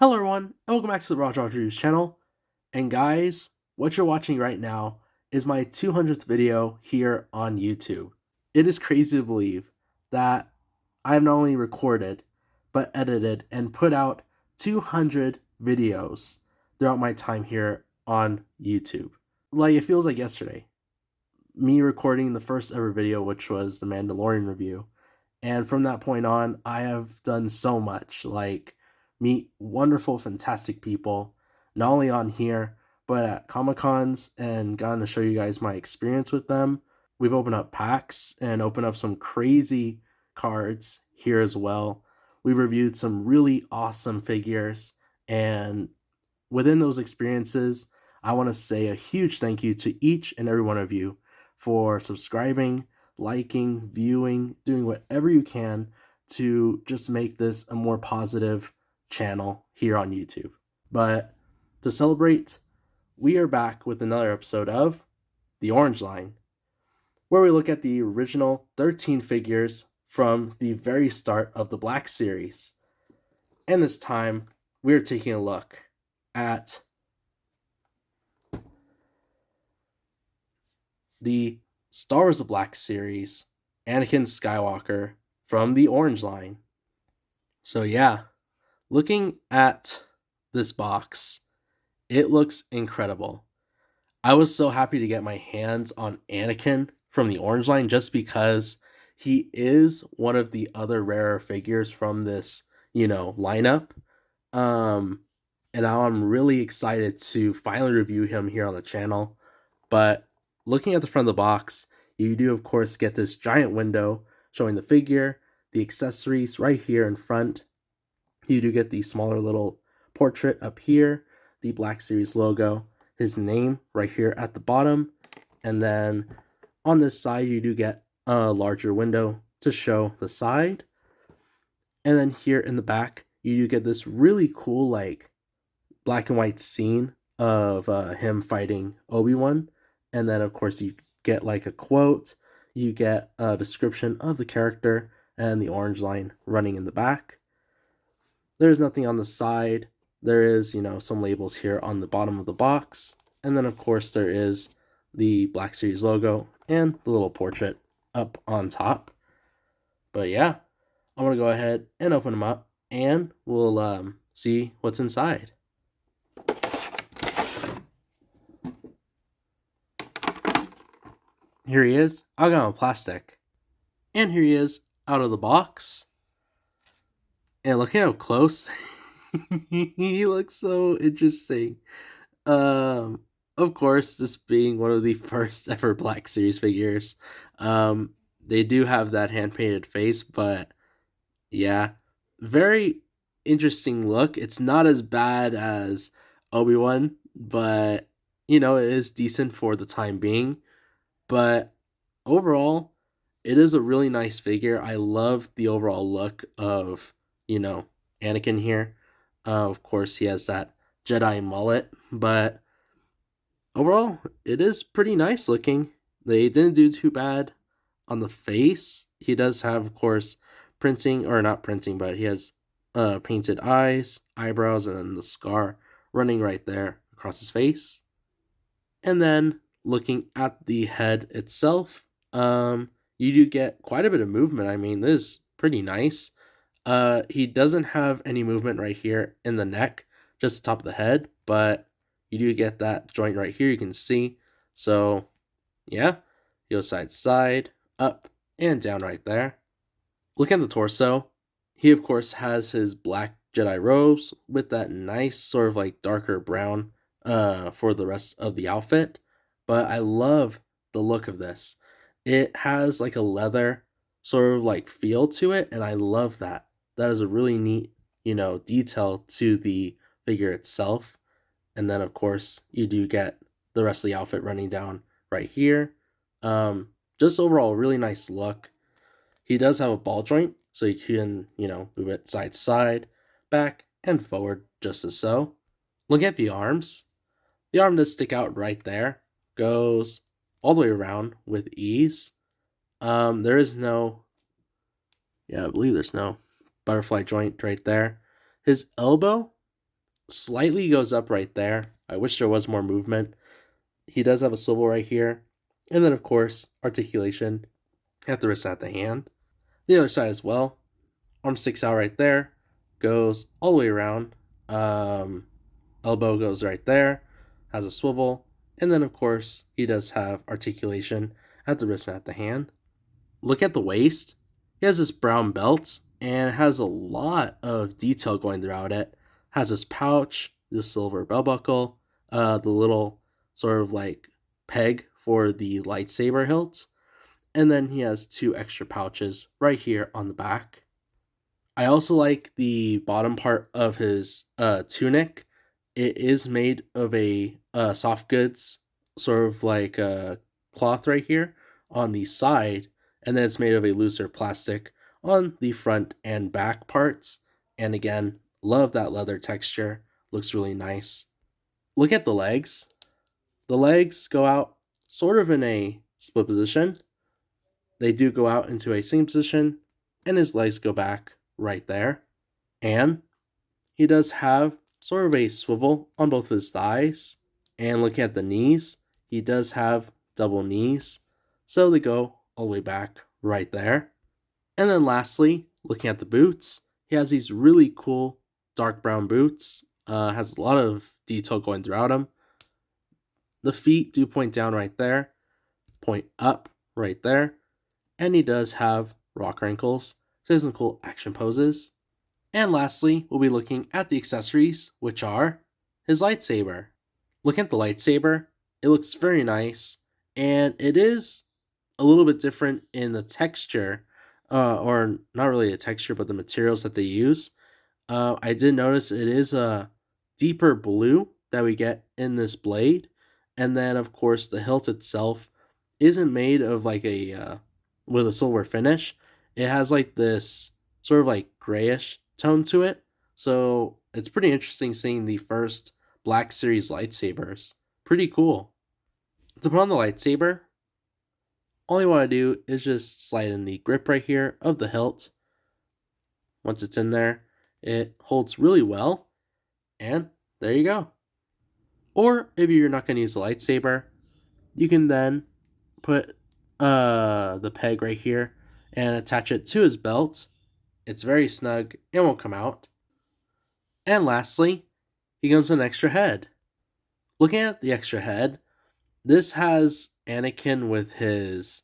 Hello everyone, and welcome back to the Roger Reviews channel. And guys, what you're watching right now is my 200th video here on YouTube. It is crazy to believe that I have not only recorded, but edited and put out 200 videos throughout my time here on YouTube. Like, it feels like yesterday. Me recording the first ever video, which was the Mandalorian review. And from that point on, I have done so much, like meet wonderful, fantastic people, not only on here, but at Comic Cons, and gotten to show you guys my experience with them. We've opened up packs and opened up some crazy cards here as well. We reviewed some really awesome figures, and within those experiences, I want to say a huge thank you to each and every one of you for subscribing, liking, viewing, doing whatever you can to just make this a more positive channel here on YouTube. But to celebrate, we are back with another episode of The Orange Line, where we look at the original 13 figures from the very start of the Black series. And this time, we're taking a look at the Star Wars: The Black series, Anakin Skywalker from the Orange Line. So yeah, looking at this box, it looks incredible. I was so happy to get my hands on Anakin from the Orange Line just because he is one of the other rarer figures from this, lineup. And now I'm really excited to finally review him here on the channel. But looking at the front of the box, you do of course get this giant window showing the figure, the accessories right here in front. You do get the smaller little portrait up here, the Black Series logo, his name right here at the bottom, and then on this side you do get a larger window to show the side. And then here in the back, you do get this really cool like black and white scene of him fighting Obi-Wan. And then, of course, you get like a quote, you get a description of the character, and the orange line running in the back. There's nothing on the side. There is, some labels here on the bottom of the box. And then, of course, there is the Black Series logo and the little portrait up on top. But yeah, I'm going to go ahead and open them up, and we'll see what's inside. Here he is. I got him in plastic. And here he is out of the box. And look at how close he looks so interesting. Of course, this being one of the first ever Black Series figures, they do have that hand-painted face, but yeah, very interesting look. It's not as bad as Obi-Wan, but it is decent for the time being. But overall, it is a really nice figure. I love the overall look of, Anakin here. Of course, he has that Jedi mullet, but overall, it is pretty nice looking. They didn't do too bad on the face. He does have, of course, printing, or not printing, but he has painted eyes, eyebrows, and then the scar running right there across his face. And then looking at the head itself, you do get quite a bit of movement. I mean, this is pretty nice. He doesn't have any movement right here in the neck, just the top of the head, but you do get that joint right here, you can see. So, yeah, you go side to side, up and down right there. Look at the torso. He, of course, has his black Jedi robes with that nice sort of like darker brown for the rest of the outfit. But I love the look of this. It has like a leather sort of like feel to it, and I love that. That is a really neat, detail to the figure itself. And then, of course, you do get the rest of the outfit running down right here. Just overall, really nice look. He does have a ball joint, so you can, move it side to side, back, and forward, just as so. Look at the arms. The arm does stick out right there. Goes all the way around with ease. There is no, I believe there's no butterfly joint right there. His elbow slightly goes up right there. I wish there was more movement. He does have a swivel right here. And then, of course, articulation at the wrist and at the hand. The other side as well. Arm sticks out right there. Goes all the way around. Elbow goes right there. Has a swivel. And then, of course, he does have articulation at the wrist and at the hand. Look at the waist. He has this brown belt and it has a lot of detail going throughout it. Has this pouch, this silver belt buckle, the little sort of like peg for the lightsaber hilts, and then he has two extra pouches right here on the back. I also like the bottom part of his tunic. It is made of a soft goods sort of like cloth right here on the side, and then it's made of a looser plastic on the front and back parts. And again, love that leather texture. Looks really nice. Look at the legs. The legs go out sort of in a split position. They do go out into a single position, and his legs go back right there. And he does have sort of a swivel on both his thighs. And looking at the knees, he does have double knees. So they go all the way back right there. And then lastly, looking at the boots, he has these really cool dark brown boots. Has a lot of detail going throughout them. The feet do point down right there, point up right there. And he does have rock ankles. So there's some cool action poses. And lastly, we'll be looking at the accessories, which are his lightsaber. Looking at the lightsaber, it looks very nice, and it is a little bit different in the texture, or not really a texture, but the materials that they use. I did notice it is a deeper blue that we get in this blade, and then of course the hilt itself isn't made of like a with a silver finish. It has like this sort of like grayish tone to it. So it's pretty interesting seeing the first Black Series lightsabers. Pretty cool. To put on the lightsaber, all you want to do is just slide in the grip right here of the hilt. Once it's in there, it holds really well, and there you go. Or if you're not going to use the lightsaber, you can then put the peg right here and attach it to his belt. It's very snug and won't come out. And lastly, he comes with an extra head. Looking at the extra head, this has Anakin with his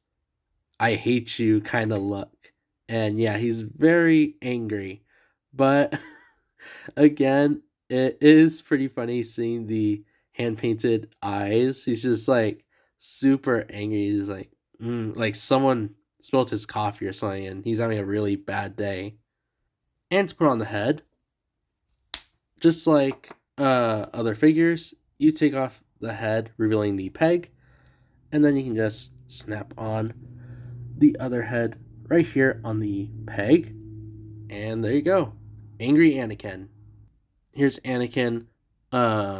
I hate you kind of look. And yeah, he's very angry. But again, it is pretty funny seeing the hand painted eyes. He's just like super angry. He's like someone spilled his coffee or something and he's having a really bad day. And to put on the head, just like other figures, you take off the head, revealing the peg, and then you can just snap on the other head right here on the peg, and there you go. Angry Anakin. Here's Anakin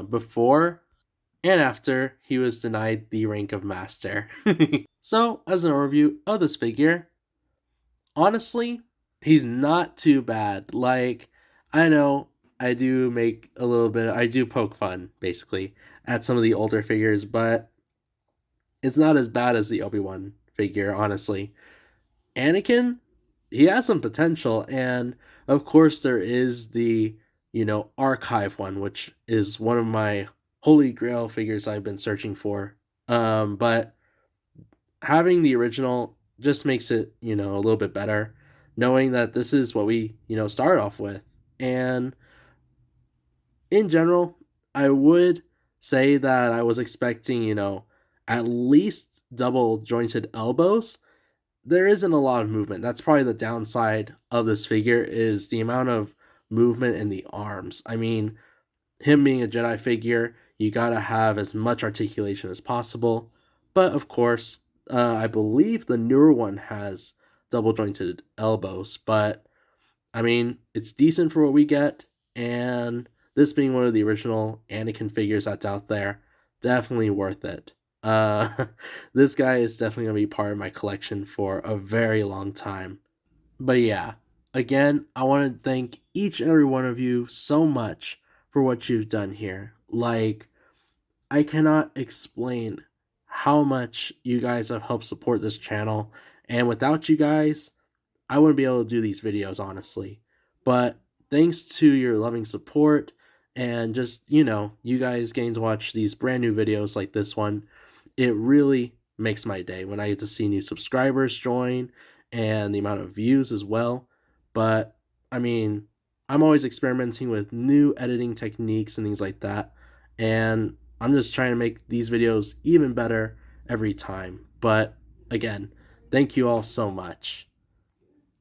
before and after he was denied the rank of master. So, as an overview of this figure, honestly, he's not too bad. Like, I know I do make a little bit, I do poke fun, basically, at some of the older figures, but it's not as bad as the Obi-Wan figure, honestly. Anakin, he has some potential, and of course there is the, archive one, which is one of my holy grail figures I've been searching for. But having the original just makes it, a little bit better, knowing that this is what we, started off with. And in general, I would say that I was expecting, at least double jointed elbows. There isn't a lot of movement. That's probably the downside of this figure is the amount of movement in the arms. I mean, him being a Jedi figure, you gotta have as much articulation as possible. But of course, I believe the newer one has double jointed elbows. But I mean, it's decent for what we get, and this being one of the original Anakin figures that's out there, definitely worth it. This guy is definitely gonna be part of my collection for a very long time. But yeah, again, I want to thank each and every one of you so much for what you've done here. Like, I cannot explain how much you guys have helped support this channel, and without you guys, I wouldn't be able to do these videos, honestly. But thanks to your loving support and just, you guys getting to watch these brand new videos like this one, it really makes my day when I get to see new subscribers join and the amount of views as well. But I mean, I'm always experimenting with new editing techniques and things like that. And I'm just trying to make these videos even better every time. But again, thank you all so much.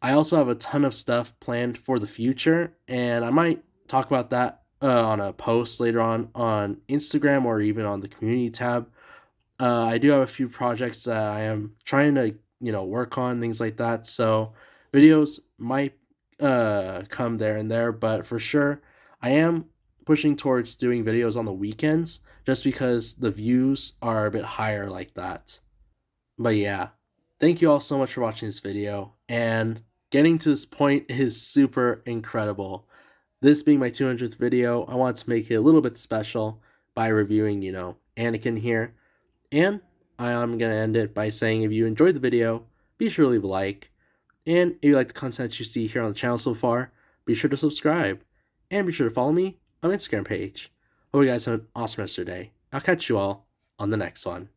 I also have a ton of stuff planned for the future, and I might talk about that on a post later on Instagram or even on the community tab. I do have a few projects that I am trying to work on, things like that. So videos might come there and there, but for sure I am pushing towards doing videos on the weekends just because the views are a bit higher like that. But yeah, thank you all so much for watching this video, and getting to this point is super incredible. This being my 200th video, I want to make it a little bit special by reviewing, Anakin here. And I am going to end it by saying if you enjoyed the video, be sure to leave a like. And if you like the content you see here on the channel so far, be sure to subscribe. And be sure to follow me on my Instagram page. Hope you guys have an awesome rest of your day. I'll catch you all on the next one.